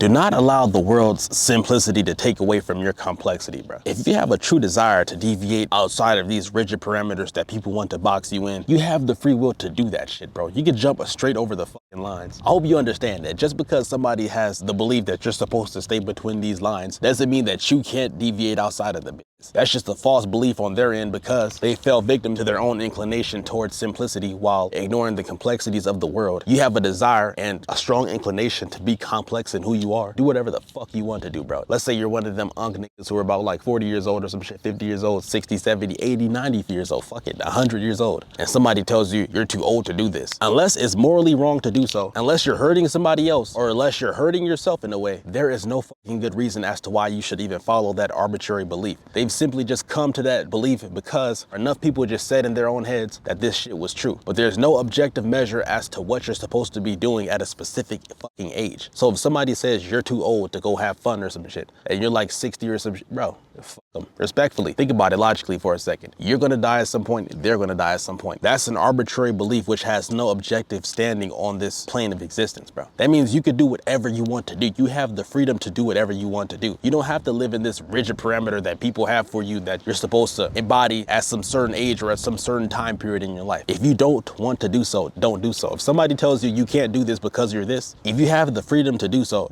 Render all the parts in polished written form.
Do not allow the world's simplicity to take away from your complexity, bro. If you have a true desire to deviate outside of these rigid parameters that people want to box you in, you have the free will to do that shit, bro. You can jump straight over the fucking lines. I hope you understand that just because somebody has the belief that you're supposed to stay between these lines doesn't mean that you can't deviate outside of them. That's just a false belief on their end because they fell victim to their own inclination towards simplicity while ignoring the complexities of the world. You have a desire and a strong inclination to be complex in who you are. Do whatever the fuck you want to do, bro. Let's say you're one of them unk niggas who are about like 40 years old or some shit, 50 years old, 60, 70, 80, 90 years old, fuck it, 100 years old. And somebody tells you you're too old to do this. Unless it's morally wrong to do so, unless you're hurting somebody else or unless you're hurting yourself in a way, there is no fucking good reason as to why you should even follow that arbitrary belief. They've simply just come to that belief because enough people just said in their own heads that this shit was true. But there's no objective measure as to what you're supposed to be doing at a specific fucking age. So if somebody says you're too old to go have fun or some shit, and you're like 60 or some shit, bro, fuck them. Respectfully, think about it logically for a second. You're gonna die at some point, they're gonna die at some point. That's an arbitrary belief which has no objective standing on this plane of existence, bro. That means you could do whatever you want to do. You have the freedom to do whatever you want to do. You don't have to live in this rigid parameter that people have for you that you're supposed to embody at some certain age or at some certain time period in your life. If you don't want to do so, don't do so. If somebody tells you you can't do this because you're this, if you have the freedom to do so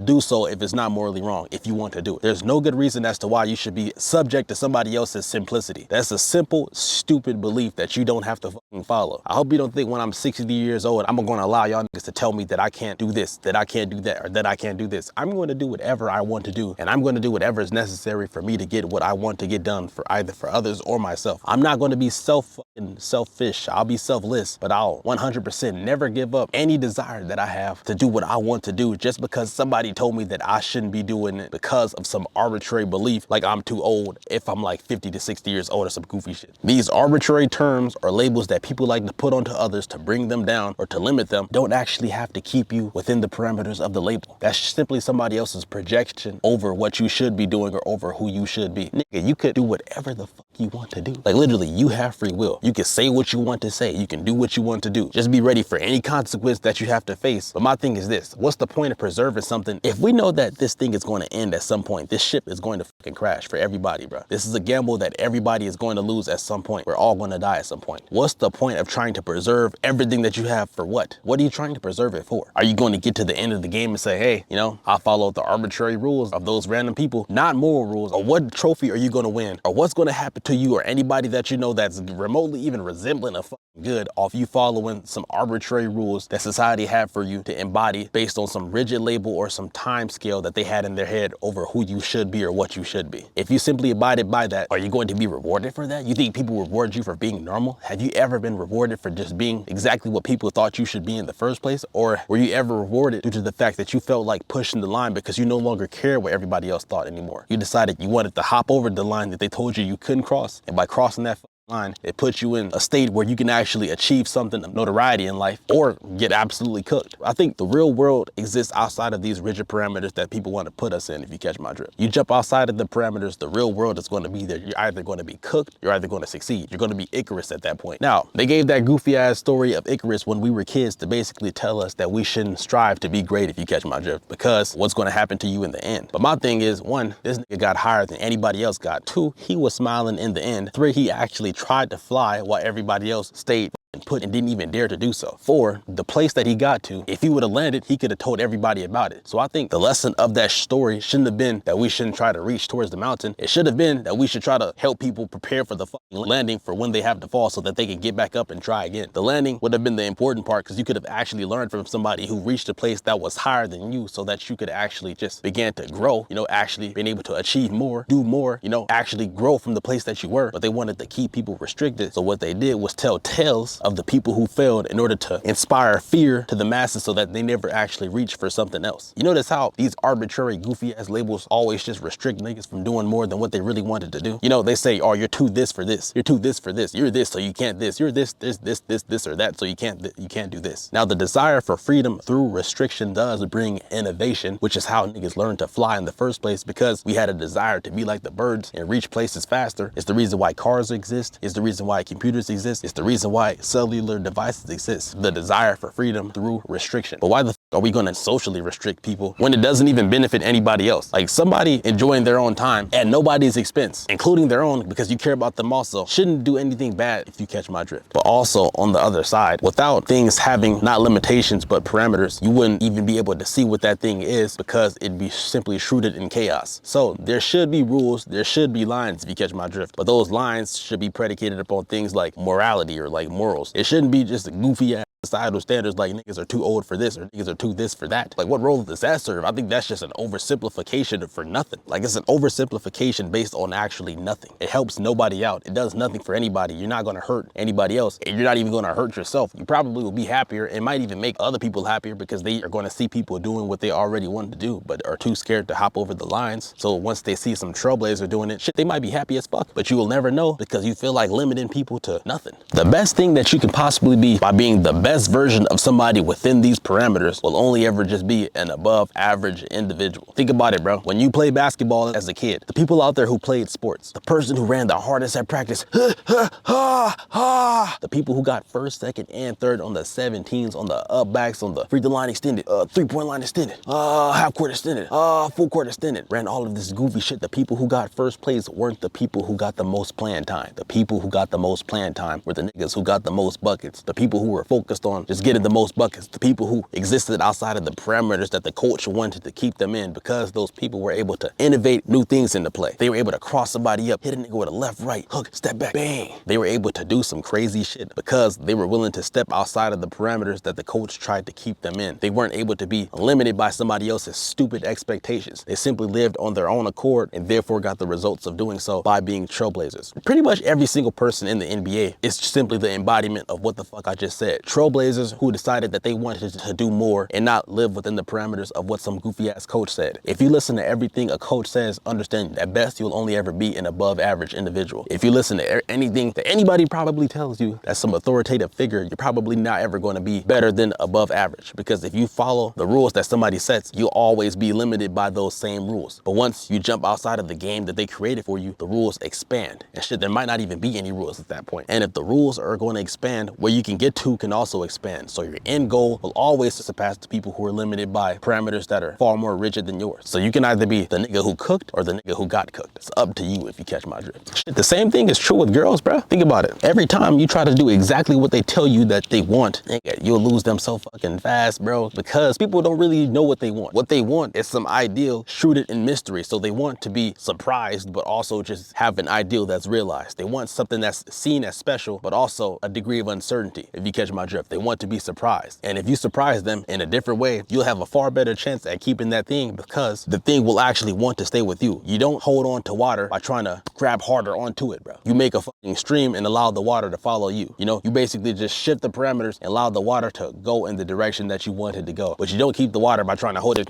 if it's not morally wrong, if you want to do it. There's no good reason as to why you should be subject to somebody else's simplicity. That's a simple, stupid belief that you don't have to fucking follow. I hope you don't think when I'm 60 years old, I'm going to allow y'all niggas to tell me that I can't do this, that I can't do that, or that I can't do this. I'm going to do whatever I want to do, and I'm going to do whatever is necessary for me to get what I want to get done for either for others or myself. I'm not going to be selfish. I'll be selfless, but I'll 100% never give up any desire that I have to do what I want to do just because somebody told me that I shouldn't be doing it because of some arbitrary belief like I'm too old if I'm like 50 to 60 years old or some goofy shit. These arbitrary terms or labels that people like to put onto others to bring them down or to limit them don't actually have to keep you within the parameters of the label. That's simply somebody else's projection over what you should be doing or over who you should be. Nigga, you could do whatever the fuck you want to do. Like literally, you have free will. You can say what you want to say. You can do what you want to do. Just be ready for any consequence that you have to face. But my thing is this, what's the point of preserving something if we know that this thing is going to end at some point? This ship is going to fucking crash for everybody, bro. This is a gamble that everybody is going to lose at some point. We're all going to die at some point. What's the point of trying to preserve everything that you have for what? What are you trying to preserve it for? Are you going to get to the end of the game and say, hey, you know, I followed the arbitrary rules of those random people, not moral rules? Or what trophy are you going to win? Or what's going to happen to you or anybody that you know that's remotely even resembling a fucking good off you following some arbitrary rules that society had for you to embody based on some rigid label or some time scale that they had in their head over who you should be or what you should be? If you simply abided by that, are you going to be rewarded for that? You think people reward you for being normal? Have you ever been rewarded for just being exactly what people thought you should be in the first place? Or were you ever rewarded due to the fact that you felt like pushing the line because you no longer cared what everybody else thought anymore? You decided you wanted to hop over the line that they told you couldn't cross, and by crossing that line, it puts you in a state where you can actually achieve something of notoriety in life or get absolutely cooked. I think the real world exists outside of these rigid parameters that people want to put us in, if you catch my drift. You jump outside of the parameters, the real world is going to be there. You're either going to be cooked, you're either going to succeed. You're going to be Icarus at that point. Now, they gave that goofy ass story of Icarus when we were kids to basically tell us that we shouldn't strive to be great, if you catch my drift, because what's going to happen to you in the end. But my thing is, one, this nigga got higher than anybody else got. Two, he was smiling in the end. Three, he actually tried to fly while everybody else stayed and put and didn't even dare to do so. 4, the place that he got to, if he would have landed, he could have told everybody about it. So I think the lesson of that story shouldn't have been that we shouldn't try to reach towards the mountain. It should have been that we should try to help people prepare for the fucking landing for when they have to fall so that they can get back up and try again. The landing would have been the important part because you could have actually learned from somebody who reached a place that was higher than you so that you could actually just begin to grow, you know, actually being able to achieve more, do more, you know, actually grow from the place that you were. But they wanted to keep people restricted. So what they did was tell tales of the people who failed in order to inspire fear to the masses so that they never actually reach for something else. You notice how these arbitrary goofy ass labels always just restrict niggas from doing more than what they really wanted to do. You know, they say, oh, you're too this for this. You're too this for this. You're this, so you can't this. You're this or that, so you can't do this. Now, the desire for freedom through restriction does bring innovation, which is how niggas learned to fly in the first place, because we had a desire to be like the birds and reach places faster. It's the reason why cars exist. It's the reason why computers exist. It's the reason why cellular devices exist. The desire for freedom through restriction. But why the are we gonna socially restrict people when it doesn't even benefit anybody else? Like somebody enjoying their own time at nobody's expense, including their own because you care about them also, shouldn't do anything bad, if you catch my drift. But also on the other side, without things having not limitations but parameters, you wouldn't even be able to see what that thing is because it'd be simply shrouded in chaos. So there should be rules, there should be lines, if you catch my drift. But those lines should be predicated upon things like morality or like morals. It shouldn't be just a goofy ass societal standards like niggas are too old for this or niggas are too this for that. Like what role does that serve? I think that's just an oversimplification for nothing. Like it's an oversimplification based on actually nothing. It helps nobody out. It does nothing for anybody. You're not gonna hurt anybody else. And you're not even gonna hurt yourself. You probably will be happier. It might even make other people happier because they are gonna see people doing what they already wanted to do, but are too scared to hop over the lines. So once they see some trailblazer doing it, shit, they might be happy as fuck, but you will never know because you feel like limiting people to nothing. The best thing that you can possibly be by being the best version of somebody within these parameters will only ever just be an above average individual. Think about it, bro. When you play basketball as a kid, the people out there who played sports, the person who ran the hardest at practice, the people who got first, second, and third on the 17s, on the up backs, on the free throw line extended, 3-point line extended, half court extended, full court extended, ran all of this goofy shit. The people who got first place weren't the people who got the most playing time. The people who got the most playing time were the niggas who got the most buckets. The people who were focused on just getting the most buckets. The people who existed outside of the parameters that the coach wanted to keep them in, because those people were able to innovate new things into play. They were able to cross somebody up, hit a nigga with a left, right, hook, step back, bang. They were able to do some crazy shit because they were willing to step outside of the parameters that the coach tried to keep them in. They weren't able to be limited by somebody else's stupid expectations. They simply lived on their own accord and therefore got the results of doing so by being trailblazers. Pretty much every single person in the NBA is simply the embodiment of what the fuck I just said. Trailblazers who decided that they wanted to do more and not live within the parameters of what some goofy ass coach said. If you listen to everything a coach says, understand at best you'll only ever be an above average individual. If you listen to anything that anybody probably tells you, that's some authoritative figure, you're probably not ever going to be better than above average, because if you follow the rules that somebody sets, you'll always be limited by those same rules. But once you jump outside of the game that they created for you, the rules expand and shit, there might not even be any rules at that point. And if the rules are going to expand, where you can get to can also expand. So your end goal will always surpass the people who are limited by parameters that are far more rigid than yours. So you can either be the nigga who cooked or the nigga who got cooked. It's up to you, if you catch my drift. Shit, the same thing is true with girls, bro. Think about it. Every time you try to do exactly what they tell you that they want, nigga, you'll lose them so fucking fast, bro, because people don't really know what they want. What they want is some ideal shrouded in mystery. So they want to be surprised, but also just have an ideal that's realized. They want something that's seen as special, but also a degree of uncertainty, if you catch my drift. They want to be surprised. And if you surprise them in a different way, you'll have a far better chance at keeping that thing, because the thing will actually want to stay with you. You don't hold on to water by trying to grab harder onto it, bro. You make a fucking stream and allow the water to follow you. You know, you basically just shift the parameters and allow the water to go in the direction that you want it to go. But you don't keep the water by trying to hold it.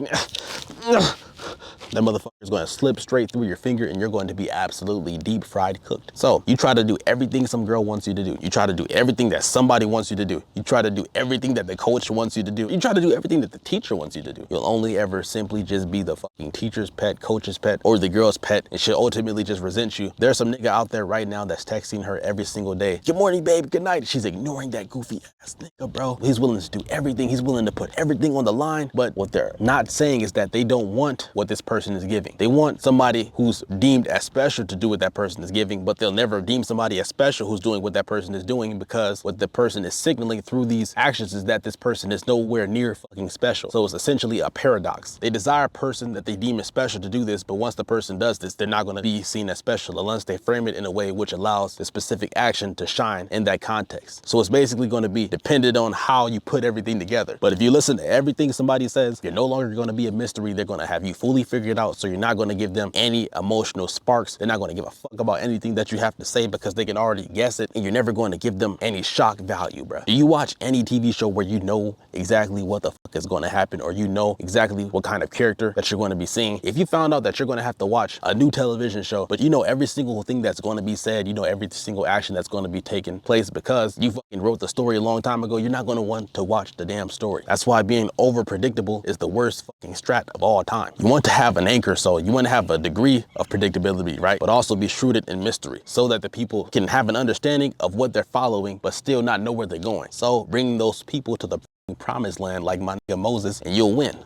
That motherfucker is going to slip straight through your finger and you're going to be absolutely deep fried cooked. So you try to do everything some girl wants you to do. You try to do everything that somebody wants you to do. You try to do everything that the coach wants you to do. You try to do everything that the teacher wants you to do. You'll only ever simply just be the fucking teacher's pet, coach's pet, or the girl's pet, and she'll ultimately just resent you. There's some nigga out there right now that's texting her every single day. Good morning, babe. Good night. She's ignoring that goofy ass nigga, bro. He's willing to do everything. He's willing to put everything on the line. But what they're not saying is that they don't want what this person is giving. They want somebody who's deemed as special to do what that person is giving, but they'll never deem somebody as special who's doing what that person is doing, because what the person is signaling through these actions is that this person is nowhere near fucking special. So it's essentially a paradox. They desire a person that they deem as special to do this, but once the person does this, they're not going to be seen as special unless they frame it in a way which allows the specific action to shine in that context. So it's basically going to be dependent on how you put everything together. But if you listen to everything somebody says, you're no longer going to be a mystery. They're going to have you fully figured out, so you're not going to give them any emotional sparks. They're not going to give a fuck about anything that you have to say because they can already guess it, and you're never going to give them any shock value, bro. Do you watch any TV show where you know exactly what the fuck is going to happen, or you know exactly what kind of character that you're going to be seeing? If you found out that you're going to have to watch a new television show, but you know every single thing that's going to be said, you know every single action that's going to be taking place because you fucking wrote the story a long time ago, you're not going to want to watch the damn story. That's why being over predictable is the worst fucking strat of all time. You want to have an anchor, so you want to have a degree of predictability, right? But also be shrouded in mystery so that the people can have an understanding of what they're following, but still not know where they're going. So bringing those people to the promised land like my nigga Moses, and you'll win.